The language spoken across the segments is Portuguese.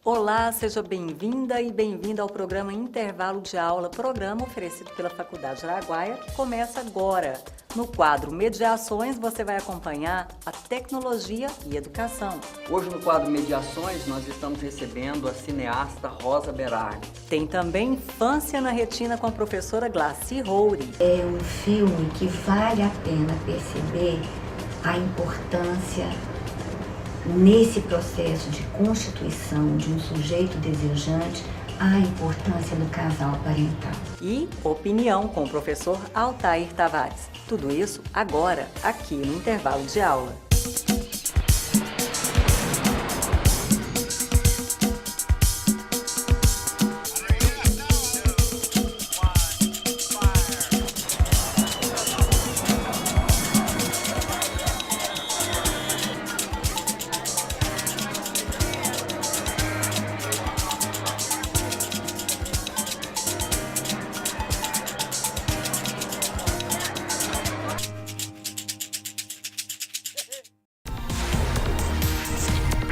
Olá, seja bem-vinda e bem-vindo ao programa Intervalo de Aula, programa oferecido pela Faculdade Araguaia, que começa agora. No quadro Mediações, você vai acompanhar a tecnologia e educação. Hoje no quadro Mediações, nós estamos recebendo a cineasta Rosa Berardi. Tem também Infância na Retina com a professora Glaci Roure. É um filme que vale a pena perceber a importância nesse processo de constituição de um sujeito desejante, a importância do casal parental. E Opinião com o professor Altair Tavares. Tudo isso agora, aqui no Intervalo de Aula.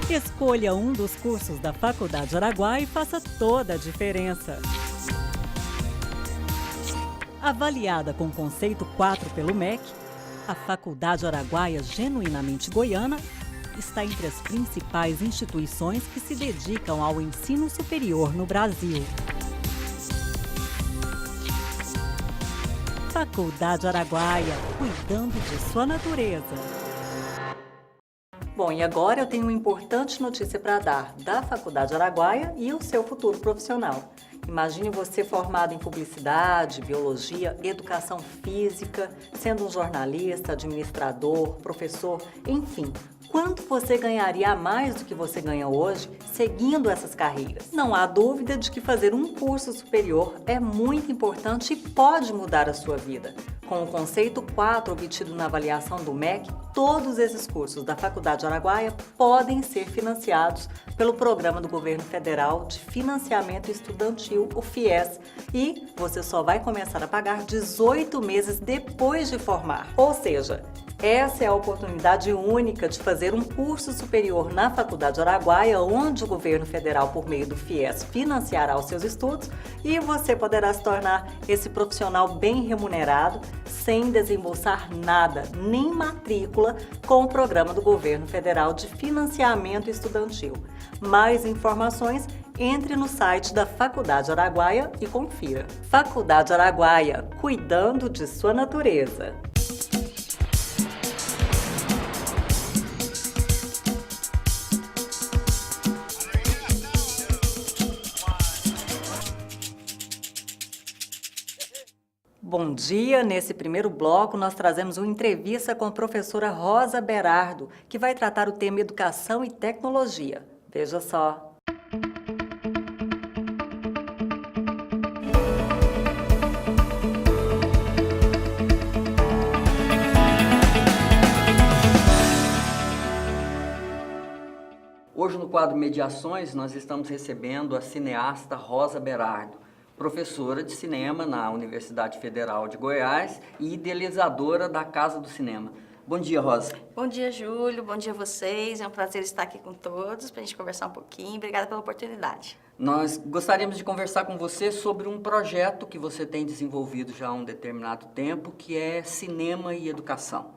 Escolha um dos cursos da Faculdade Araguaia e faça toda a diferença. Avaliada com conceito 4 pelo MEC, a Faculdade Araguaia Genuinamente Goiana está entre as principais instituições que se dedicam ao ensino superior no Brasil. Faculdade Araguaia, cuidando de sua natureza. Bom, e agora eu tenho uma importante notícia para dar da Faculdade Araguaia e o seu futuro profissional. Imagine você formado em publicidade, biologia, educação física, sendo um jornalista, administrador, professor, enfim. Quanto você ganharia a mais do que você ganha hoje seguindo essas carreiras? Não há dúvida de que fazer um curso superior é muito importante e pode mudar a sua vida. Com o conceito 4 obtido na avaliação do MEC, todos esses cursos da Faculdade Araguaia podem ser financiados pelo Programa do Governo Federal de Financiamento Estudantil, o FIES, e você só vai começar a pagar 18 meses depois de formar. Ou seja, essa é a oportunidade única de fazer um curso superior na Faculdade Araguaia, onde o governo federal, por meio do FIES, financiará os seus estudos e você poderá se tornar esse profissional bem remunerado, sem desembolsar nada, nem matrícula, com o programa do governo federal de financiamento estudantil. Mais informações, entre no site da Faculdade Araguaia e confira. Faculdade Araguaia, cuidando de sua natureza. Bom dia! Nesse primeiro bloco, nós trazemos uma entrevista com a professora Rosa Berardi, que vai tratar o tema Educação e Tecnologia. Veja só! Hoje no quadro Mediações, nós estamos recebendo a cineasta Rosa Berardi, professora de cinema na Universidade Federal de Goiás e idealizadora da Casa do Cinema. Bom dia, Rosa. Bom dia, Júlio. Bom dia a vocês. É um prazer estar aqui com todos para a gente conversar um pouquinho. Obrigada pela oportunidade. Nós gostaríamos de conversar com você sobre um projeto que você tem desenvolvido já há um determinado tempo, que é Cinema e Educação.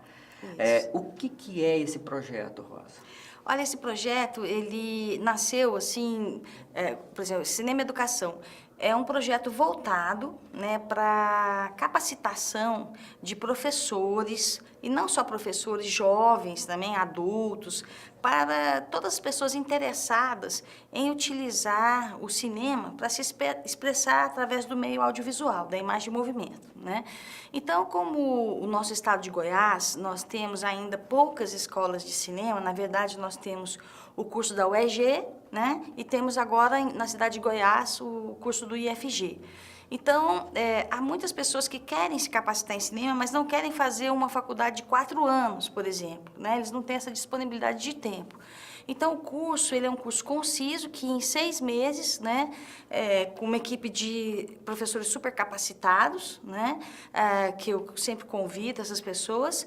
O que é esse projeto, Rosa? Olha, esse projeto, ele nasceu assim, por exemplo, Cinema e Educação. É um projeto voltado, né, para capacitação de professores, e não só professores, jovens também, adultos, para todas as pessoas interessadas em utilizar o cinema para se expressar através do meio audiovisual, da imagem e movimento, né? Então, como o nosso estado de Goiás, nós temos ainda poucas escolas de cinema, na verdade, nós temos o curso da UEG, né? E temos agora, na cidade de Goiás, o curso do IFG. Então, há muitas pessoas que querem se capacitar em cinema, mas não querem fazer uma faculdade de 4 anos, por exemplo, né? Eles não têm essa disponibilidade de tempo. Então, o curso, ele é um curso conciso, que em 6 meses, né, com uma equipe de professores super capacitados, né, que eu sempre convido essas pessoas,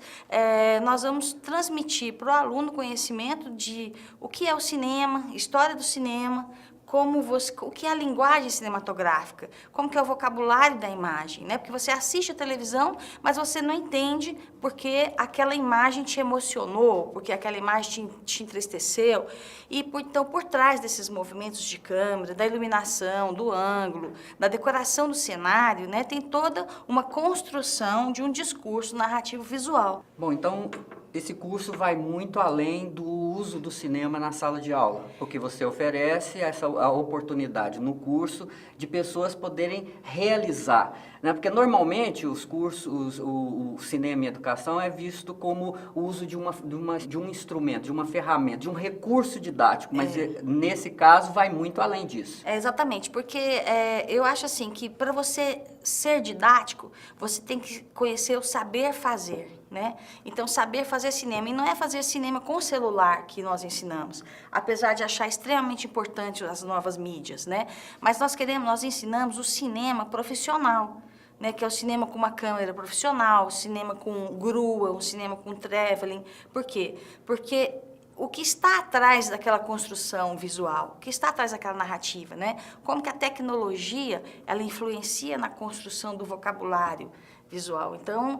nós vamos transmitir para o aluno conhecimento de o que é o cinema, história do cinema, o que é a linguagem cinematográfica, como que é o vocabulário da imagem, né? Porque você assiste a televisão, mas você não entende porque aquela imagem te emocionou, porque aquela imagem te entristeceu. E, então, por trás desses movimentos de câmera, da iluminação, do ângulo, da decoração do cenário, né, tem toda uma construção de um discurso narrativo visual. Bom, então esse curso vai muito além do uso do cinema na sala de aula, porque você oferece a oportunidade no curso de pessoas poderem realizar, né? Porque normalmente os cursos, o cinema e educação é visto como o uso de um instrumento, de uma ferramenta, de um recurso didático, mas nesse caso vai muito além disso. Exatamente, porque eu acho assim que para você ser didático, você tem que conhecer o saber fazer. Né? Então, saber fazer cinema, e não é fazer cinema com o celular que nós ensinamos, apesar de achar extremamente importante as novas mídias, né? Mas nós ensinamos o cinema profissional, né? Que é o cinema com uma câmera profissional, o cinema com grua, o cinema com traveling. Por quê? Porque o que está atrás daquela construção visual, o que está atrás daquela narrativa, né? Como que a tecnologia, ela influencia na construção do vocabulário visual. Então,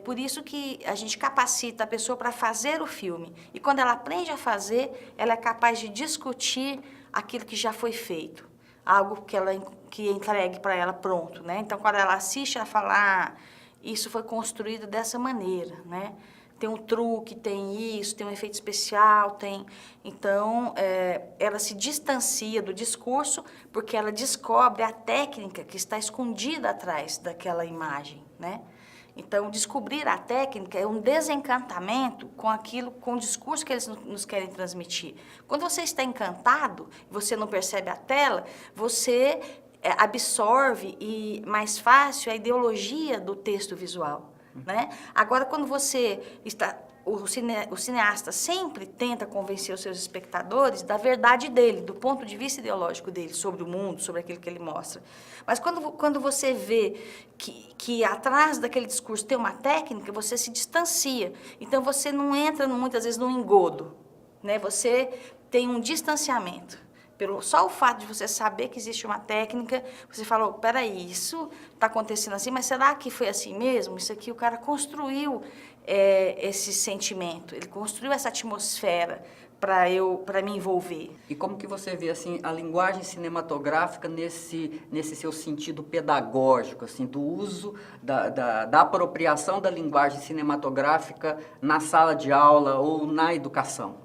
por isso que a gente capacita a pessoa para fazer o filme. E quando ela aprende a fazer, ela é capaz de discutir aquilo que já foi feito. Algo que é entregue para ela pronto, né? Então, quando ela assiste, ela fala, isso foi construído dessa maneira, né? Tem um truque, tem isso, tem um efeito especial, tem... Então, ela se distancia do discurso porque ela descobre a técnica que está escondida atrás daquela imagem, né? Então, descobrir a técnica é um desencantamento com o discurso que eles nos querem transmitir. Quando você está encantado, você não percebe a tela, você absorve mais fácil a ideologia do texto visual. Né? Agora, quando você está... O cineasta sempre tenta convencer os seus espectadores da verdade dele, do ponto de vista ideológico dele, sobre o mundo, sobre aquilo que ele mostra. Mas quando você vê que atrás daquele discurso tem uma técnica, você se distancia. Então, você não entra, muitas vezes, num engodo. Né? Você tem um distanciamento. Só o fato de você saber que existe uma técnica, você fala, peraí, isso está acontecendo assim, mas será que foi assim mesmo? Isso aqui, o cara construiu esse sentimento, ele construiu essa atmosfera para me envolver. E como que você vê assim a linguagem cinematográfica nesse seu sentido pedagógico, assim, do uso da apropriação da linguagem cinematográfica na sala de aula ou na educação?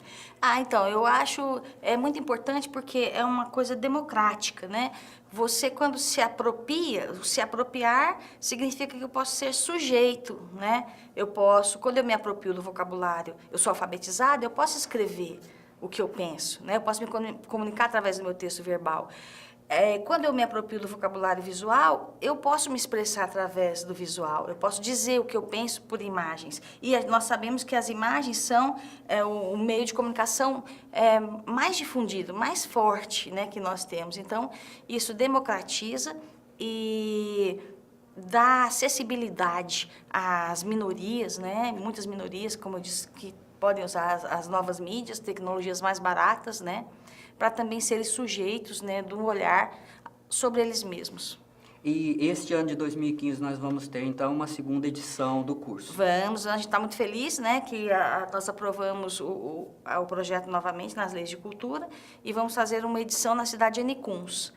Então, eu acho muito importante porque é uma coisa democrática, né? Você, quando se apropriar significa que eu posso ser sujeito, né? Quando eu me aproprio do vocabulário, eu sou alfabetizada, eu posso escrever o que eu penso, né? Eu posso me comunicar através do meu texto verbal. Quando eu me aproprio do vocabulário visual, eu posso me expressar através do visual, eu posso dizer o que eu penso por imagens. E nós sabemos que as imagens são o meio de comunicação mais difundido, mais forte, né, que nós temos. Então, isso democratiza e dá acessibilidade às minorias, né, muitas minorias, como eu disse, que podem usar as novas mídias, tecnologias mais baratas, né, para também serem sujeitos, né, de um olhar sobre eles mesmos. E este ano de 2015 nós vamos ter, então, uma segunda edição do curso. Vamos, a gente está muito feliz, né, que nós aprovamos o projeto novamente nas leis de cultura e vamos fazer uma edição na cidade de Anicuns,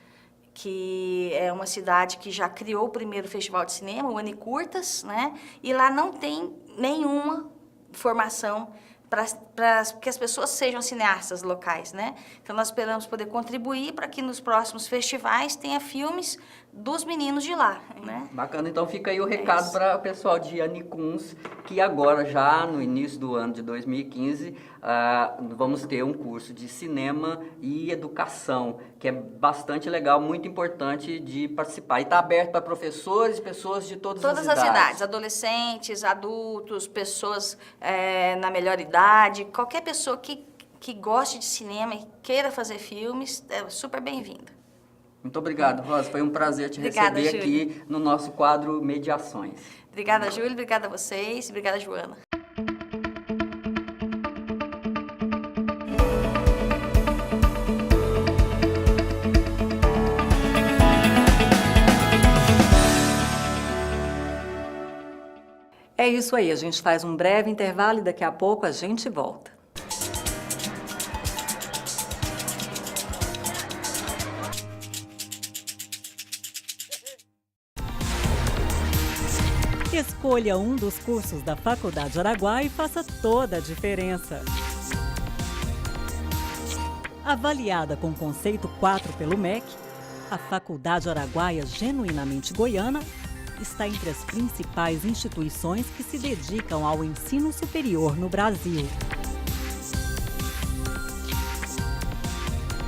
que é uma cidade que já criou o primeiro festival de cinema, o Anicurtas, né, e lá não tem nenhuma formação para que as pessoas sejam cineastas locais, né? Então, nós esperamos poder contribuir para que nos próximos festivais tenha filmes dos meninos de lá, né? Bacana, então fica aí o recado para o pessoal de Anicuns, que agora, já no início do ano de 2015, vamos ter um curso de cinema e educação, que é bastante legal, muito importante de participar. E está aberto para professores e pessoas de todas as idades, adolescentes, adultos, pessoas na melhor idade, qualquer pessoa que goste de cinema e queira fazer filmes, é super bem-vinda. Muito obrigado, Rosa. Foi um prazer te receber aqui no nosso quadro Mediações. Obrigada, Júlio. Obrigada a vocês. Obrigada, Joana. É isso aí, a gente faz um breve intervalo e daqui a pouco a gente volta. Escolha um dos cursos da Faculdade Araguaia e faça toda a diferença. Avaliada com conceito 4 pelo MEC, a Faculdade Araguaia Genuinamente Goiana está entre as principais instituições que se dedicam ao ensino superior no Brasil.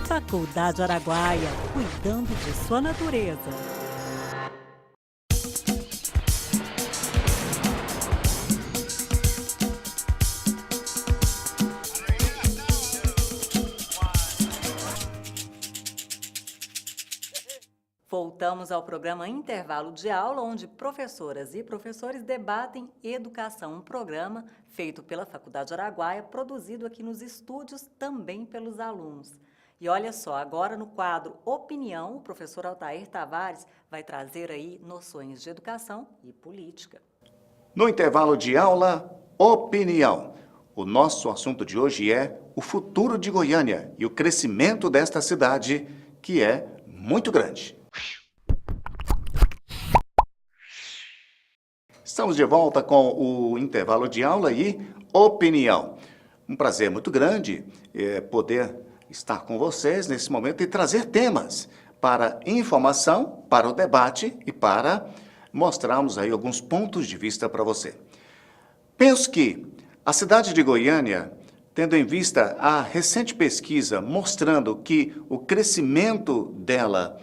Faculdade Araguaia, cuidando de sua natureza. Voltamos ao programa Intervalo de Aula, onde professoras e professores debatem educação, um programa feito pela Faculdade Araguaia, produzido aqui nos estúdios também pelos alunos. E olha só, agora no quadro Opinião, o professor Altair Tavares vai trazer aí noções de educação e política. No intervalo de aula, Opinião. O nosso assunto de hoje é o futuro de Goiânia e o crescimento desta cidade, que é muito grande. Estamos de volta com o intervalo de aula e Opinião. Um prazer muito grande poder estar com vocês nesse momento e trazer temas para informação, para o debate e para mostrarmos aí alguns pontos de vista para você. Penso que a cidade de Goiânia, tendo em vista a recente pesquisa mostrando que o crescimento dela,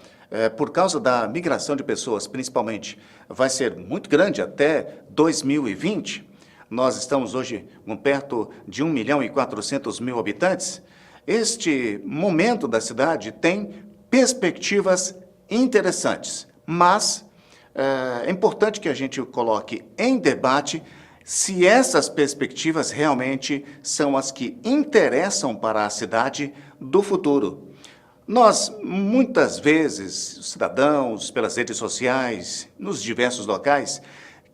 por causa da migração de pessoas, principalmente, vai ser muito grande até 2020. Nós estamos hoje com perto de 1.400.000 habitantes. Este momento da cidade tem perspectivas interessantes, mas é importante que a gente coloque em debate se essas perspectivas realmente são as que interessam para a cidade do futuro. Nós, muitas vezes, os cidadãos, pelas redes sociais, nos diversos locais,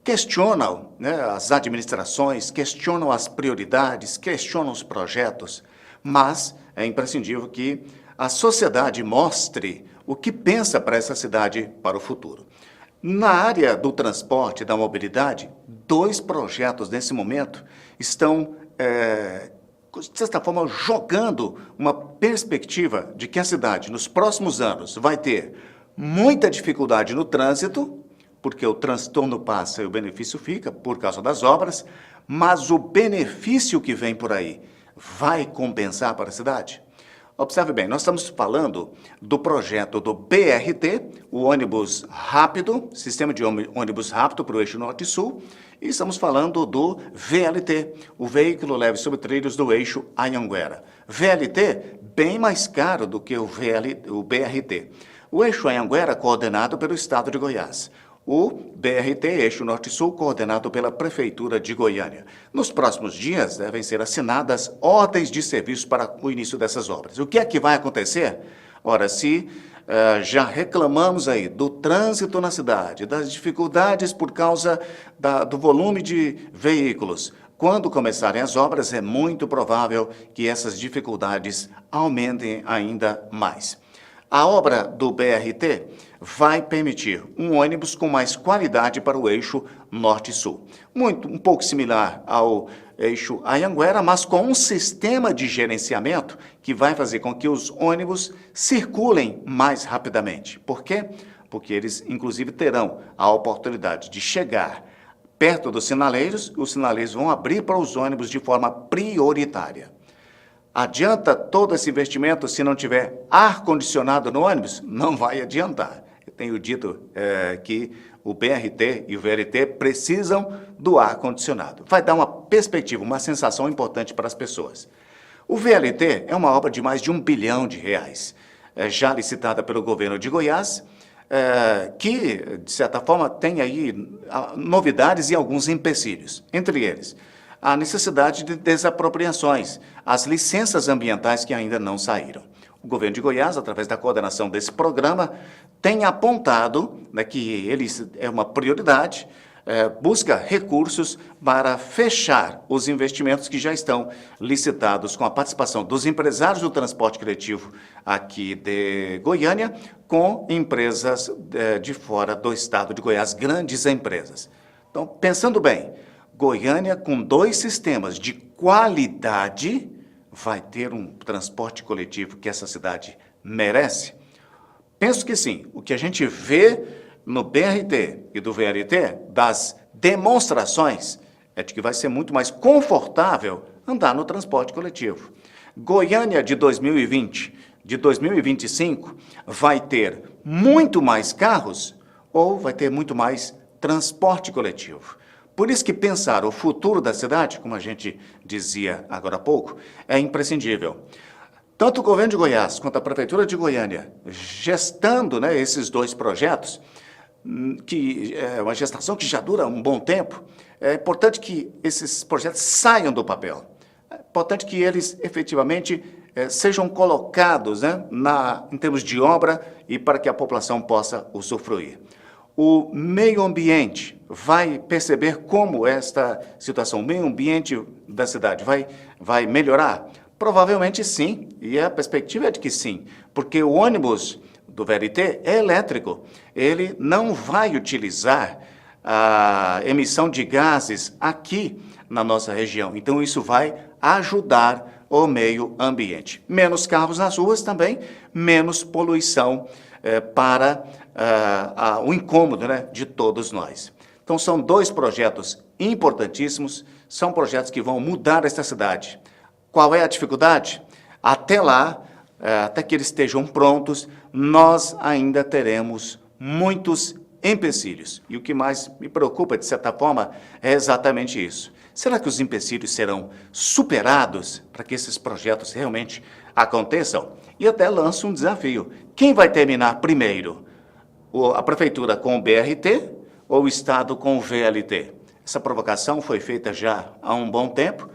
questionam, né, as administrações, questionam as prioridades, questionam os projetos, mas é imprescindível que a sociedade mostre o que pensa para essa cidade para o futuro. Na área do transporte e da mobilidade, 2 projetos nesse momento estão, de certa forma, jogando uma perspectiva de que a cidade, nos próximos anos, vai ter muita dificuldade no trânsito, porque o transtorno passa e o benefício fica por causa das obras, mas o benefício que vem por aí vai compensar para a cidade? Observe bem, nós estamos falando do projeto do BRT, o ônibus rápido, sistema de ônibus rápido para o eixo norte e sul, e estamos falando do VLT, o veículo leve sobre trilhos do eixo Anhanguera. VLT bem mais caro do que o BRT. O eixo Anhanguera coordenado pelo estado de Goiás. O BRT, eixo norte-sul, coordenado pela Prefeitura de Goiânia. Nos próximos dias devem ser assinadas ordens de serviço para o início dessas obras. O que é que vai acontecer? Ora, se já reclamamos aí do trânsito na cidade, das dificuldades por causa do volume de veículos, quando começarem as obras, é muito provável que essas dificuldades aumentem ainda mais. A obra do BRT vai permitir um ônibus com mais qualidade para o eixo norte-sul. Um pouco similar ao eixo Anhanguera, mas com um sistema de gerenciamento que vai fazer com que os ônibus circulem mais rapidamente. Por quê? Porque eles, inclusive, terão a oportunidade de chegar perto dos sinaleiros, os sinaleiros vão abrir para os ônibus de forma prioritária. Adianta todo esse investimento se não tiver ar-condicionado no ônibus? Não vai adiantar. Eu tenho dito que o BRT e o VLT precisam do ar-condicionado. Vai dar uma perspectiva, uma sensação importante para as pessoas. O VLT é uma obra de mais de R$1 bilhão, já licitada pelo governo de Goiás, que, de certa forma, tem aí novidades e alguns empecilhos. Entre eles, a necessidade de desapropriações, as licenças ambientais que ainda não saíram. O governo de Goiás, através da coordenação desse programa, tem apontado, né, que é uma prioridade busca recursos para fechar os investimentos que já estão licitados com a participação dos empresários do transporte coletivo aqui de Goiânia com empresas de fora do estado de Goiás, grandes empresas. Então, pensando bem, Goiânia com 2 sistemas de qualidade vai ter um transporte coletivo que essa cidade merece? Penso que sim. O que a gente vê no BRT e do VLT, das demonstrações, é de que vai ser muito mais confortável andar no transporte coletivo. Goiânia de 2020, de 2025, vai ter muito mais carros ou vai ter muito mais transporte coletivo. Por isso que pensar o futuro da cidade, como a gente dizia agora há pouco, é imprescindível. Tanto o governo de Goiás quanto a Prefeitura de Goiânia, gestando, né, esses 2 projetos, que é uma gestação que já dura um bom tempo, é importante que esses projetos saiam do papel. É importante que eles efetivamente sejam colocados, né, em termos de obra e para que a população possa usufruir. O meio ambiente vai perceber como esta situação, o meio ambiente da cidade vai melhorar? Provavelmente sim, e a perspectiva é de que sim, porque o ônibus do VLT é elétrico. Ele não vai utilizar a emissão de gases aqui na nossa região. Então, isso vai ajudar o meio ambiente. Menos carros nas ruas também, menos poluição para o incômodo, né, de todos nós. Então, são 2 projetos importantíssimos, são projetos que vão mudar esta cidade. Qual é a dificuldade? Até lá, até que eles estejam prontos, nós ainda teremos muitos empecilhos. E o que mais me preocupa, de certa forma, é exatamente isso. Será que os empecilhos serão superados para que esses projetos realmente aconteçam? E até lanço um desafio. Quem vai terminar primeiro? A Prefeitura com o BRT ou o Estado com o VLT? Essa provocação foi feita já há um bom tempo.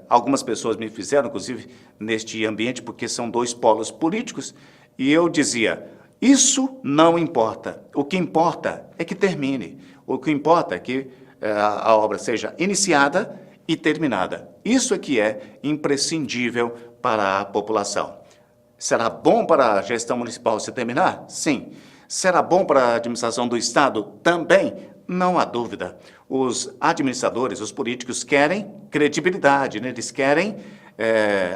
Algumas pessoas me fizeram, inclusive, neste ambiente, porque são 2 polos políticos, e eu dizia, isso não importa. O que importa é que termine. O que importa é que a obra seja iniciada e terminada. Isso é que é imprescindível para a população. Será bom para a gestão municipal se terminar? Sim. Será bom para a administração do Estado? Também. Não há dúvida. Os administradores, os políticos querem credibilidade, né? Eles querem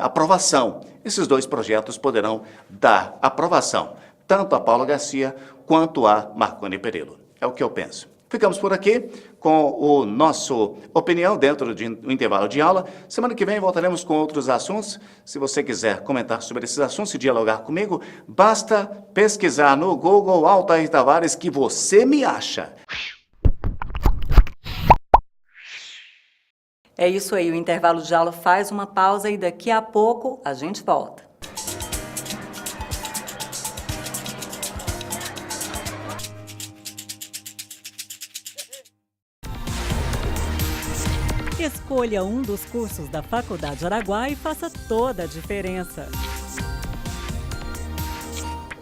aprovação. Esses 2 projetos poderão dar aprovação, tanto a Paula Garcia quanto a Marconi Perillo. É o que eu penso. Ficamos por aqui com o nosso opinião dentro do intervalo de aula. Semana que vem voltaremos com outros assuntos. Se você quiser comentar sobre esses assuntos e dialogar comigo, basta pesquisar no Google Altair Tavares que você me acha. É isso aí, o intervalo de aula faz uma pausa e daqui a pouco a gente volta. Escolha um dos cursos da Faculdade Araguaia e faça toda a diferença.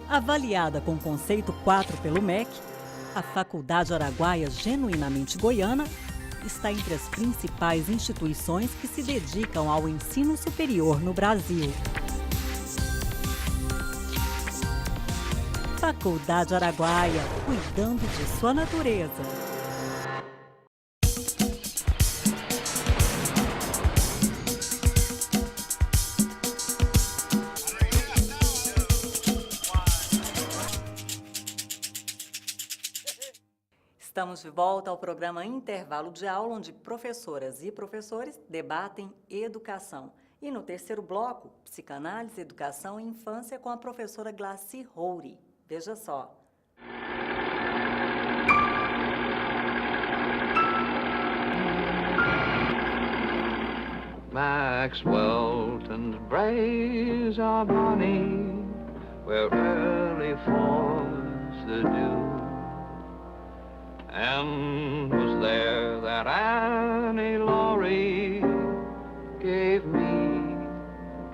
Avaliada com conceito 4 pelo MEC, a Faculdade Araguaia Genuinamente Goiana está entre as principais instituições que se dedicam ao ensino superior no Brasil. Faculdade Araguaia, cuidando de sua natureza. Estamos de volta ao programa Intervalo de Aula, onde professoras e professores debatem educação. E no terceiro bloco, Psicanálise, Educação e Infância com a professora Glaci Rouri. Veja só. Maxwell and Braes are bonny, where early falls the dew. And was there that Annie Laurie gave me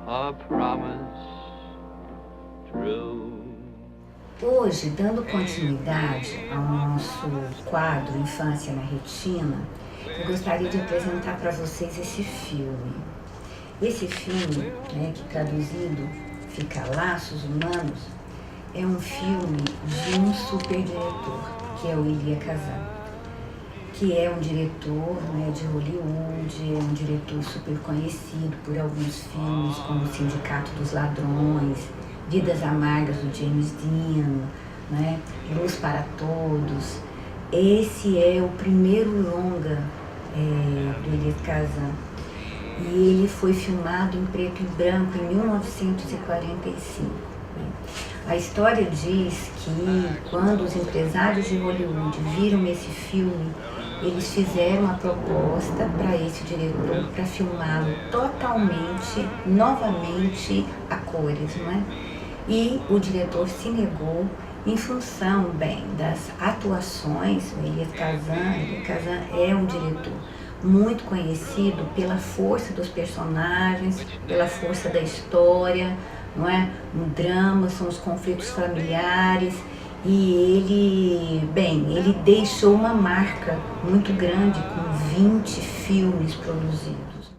a promise true. Hoje, dando continuidade ao nosso quadro Infância na Retina, eu gostaria de apresentar para vocês esse filme. Esse filme, que traduzido fica Laços Humanos, é um filme de um super diretor, que é o Elia Kazan, que é um diretor de Hollywood, é um diretor super conhecido por alguns filmes como O Sindicato dos Ladrões, Vidas Amargas do James Dean, Luz para Todos. Esse é o primeiro longa do Elia Kazan. E ele foi filmado em preto e branco em 1945. A história diz que quando os empresários de Hollywood viram esse filme, eles fizeram a proposta para esse diretor para filmá-lo totalmente, novamente a cores, E o diretor se negou em função, das atuações. O Elia Kazan é um diretor muito conhecido pela força dos personagens, pela força da história, Um drama, são os conflitos familiares. E ele deixou uma marca muito grande com 20 filmes produzidos.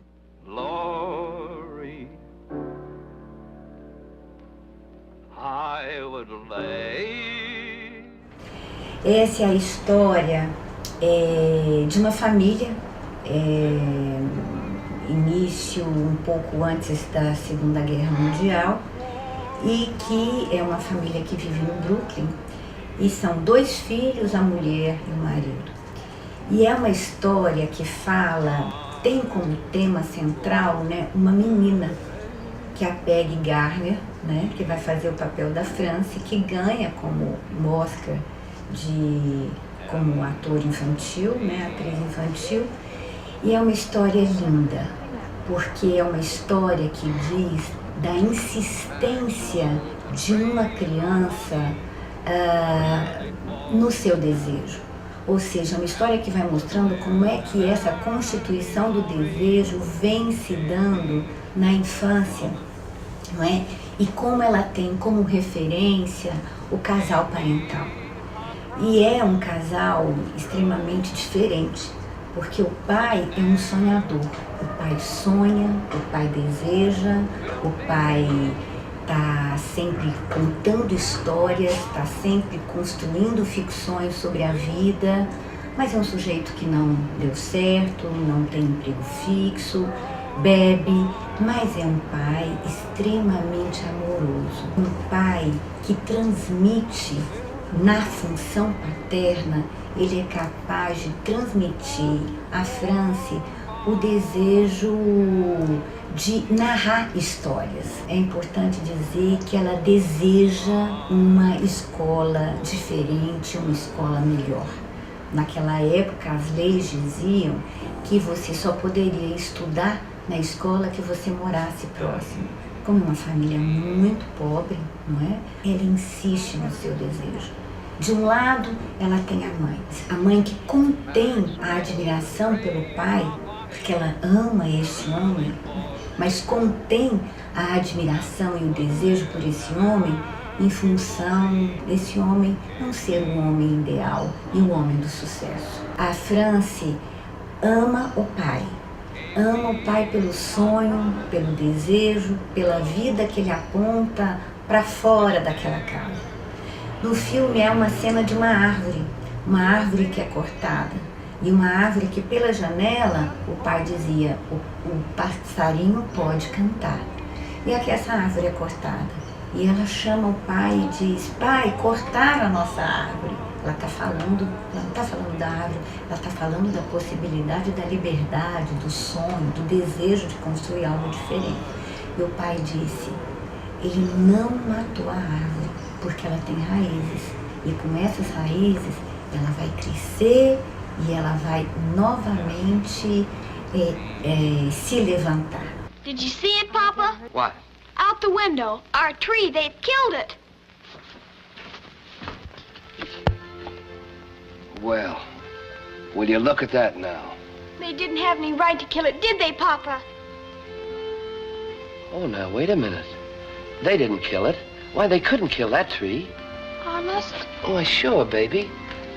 Laurie, I would lay. Essa é a história de uma família, início um pouco antes da Segunda Guerra Mundial, e que é uma família que vive no Brooklyn, e são 2 filhos, a mulher e o marido. E é uma história que tem como tema central, uma menina, que é a Peggy Garner, que vai fazer o papel da Franci, que ganha como Oscar como ator infantil, atriz infantil. E é uma história linda, porque é uma história que diz da insistência de uma criança no seu desejo. Ou seja, uma história que vai mostrando como é que essa constituição do desejo vem se dando na infância, E como ela tem como referência o casal parental. E é um casal extremamente diferente, porque o pai é um sonhador. O pai sonha, o pai deseja, o pai está sempre contando histórias, está sempre construindo ficções sobre a vida, mas é um sujeito que não deu certo, não tem emprego fixo, bebe, mas é um pai extremamente amoroso. Um pai que transmite na função paterna, ele é capaz de transmitir à Franci o desejo de narrar histórias. É importante dizer que ela deseja uma escola diferente, uma escola melhor. Naquela época, as leis diziam que você só poderia estudar na escola que você morasse próximo. Como uma família muito pobre, Ela insiste no seu desejo. De um lado, ela tem a mãe que contém a admiração pelo pai, porque ela ama este homem, mas contém a admiração e o desejo por esse homem em função desse homem não ser um homem ideal e um homem do sucesso. A Franci ama o pai pelo sonho, pelo desejo, pela vida que ele aponta para fora daquela casa. No filme é uma cena de uma árvore que é cortada, e uma árvore que pela janela o pai dizia, o passarinho pode cantar. E aqui essa árvore é cortada, e ela chama o pai e diz, pai, cortaram a nossa árvore. Ela não está falando da árvore, ela está falando da possibilidade da liberdade, do sonho, do desejo de construir algo diferente. E o pai disse, ele não matou a árvore, porque ela tem raízes, e com essas raízes ela vai crescer e ela vai novamente se levantar. Did you see it, Papa? What? Out the window. Our tree, they've killed it. Well, will you look at that now? They didn't have any right to kill it, did they, Papa? Oh, now, wait a minute. They didn't kill it. Why, they couldn't kill that tree. harm us? Why, sure, baby.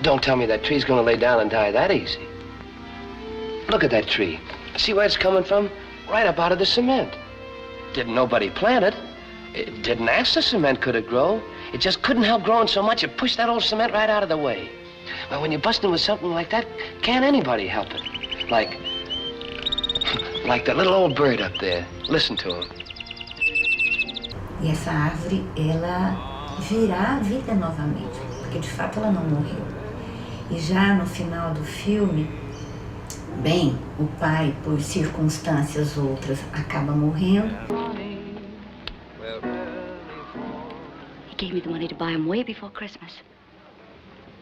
Don't tell me that tree's gonna lay down and die that easy. Look at that tree. See where it's coming from? Right up out of the cement. Didn't nobody plant it. It didn't ask the cement could it grow. It just couldn't help growing so much it pushed that old cement right out of the way. Well, when you're busting with something like that, can't anybody help it? Like that little old bird up there. Listen to him. E essa árvore, ela virá à vida novamente, porque de fato ela não morreu. E já no final do filme, bem, o pai, por circunstâncias outras, acaba morrendo. He gave me the money to buy him way before Christmas.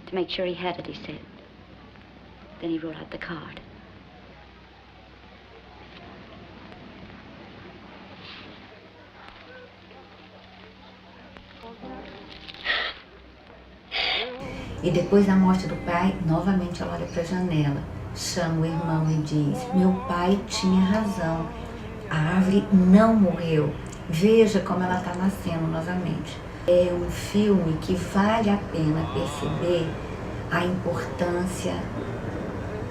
To make sure he had it, he said. Then he wrote out the card. E depois da morte do pai, novamente ela olha para a janela, chama o irmão e diz: meu pai tinha razão, a árvore não morreu, veja como ela está nascendo novamente. É um filme que vale a pena perceber a importância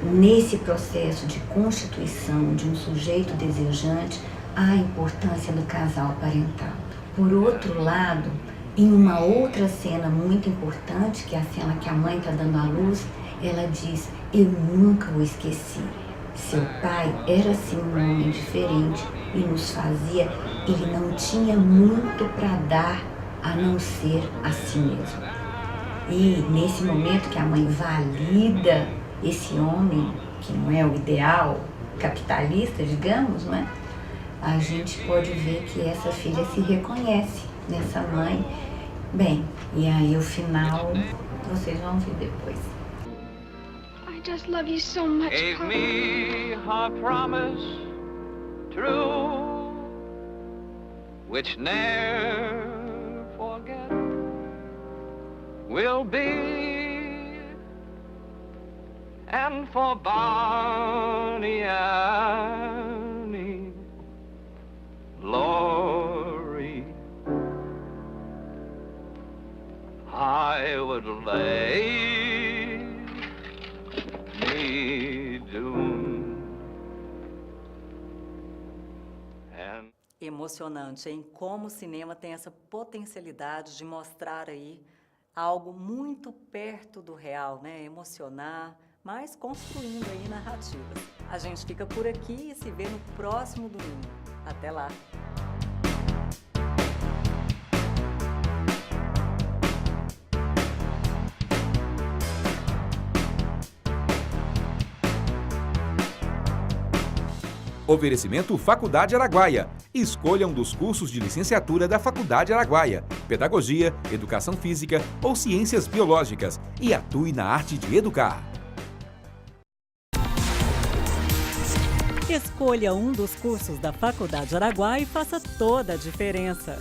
nesse processo de constituição de um sujeito desejante, a importância do casal parental. Por outro lado, em uma outra cena muito importante, que é a cena que a mãe está dando à luz, ela diz: eu nunca o esqueci. Seu pai era sim um homem diferente e nos fazia, ele não tinha muito para dar a não ser a si mesmo. E nesse momento que a mãe valida esse homem, que não é o ideal capitalista, digamos, não é? A gente pode ver que essa filha se reconhece nessa mãe. Bem, e aí o final vocês vão ver depois. I just love you so much, Gave Papa. me her promise true, which ne'er forget will be, and for Barney Annie Laurie I would lay me down. And Emocionante, hein? Como o cinema tem essa potencialidade de mostrar aí algo muito perto do real, né? Emocionar, mas construindo aí narrativas. A gente fica por aqui e se vê no próximo domingo. Até lá! Oferecimento Faculdade Araguaia. Escolha um dos cursos de licenciatura da Faculdade Araguaia, Pedagogia, Educação Física ou Ciências Biológicas e atue na arte de educar. Escolha um dos cursos da Faculdade Araguaia e faça toda a diferença.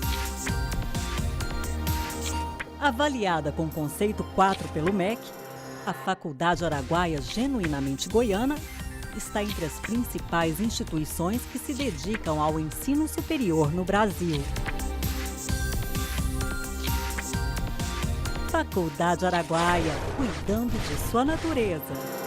Avaliada com conceito 4 pelo MEC, a Faculdade Araguaia Genuinamente Goiana está entre as principais instituições que se dedicam ao ensino superior no Brasil. Faculdade Araguaia, cuidando de sua natureza.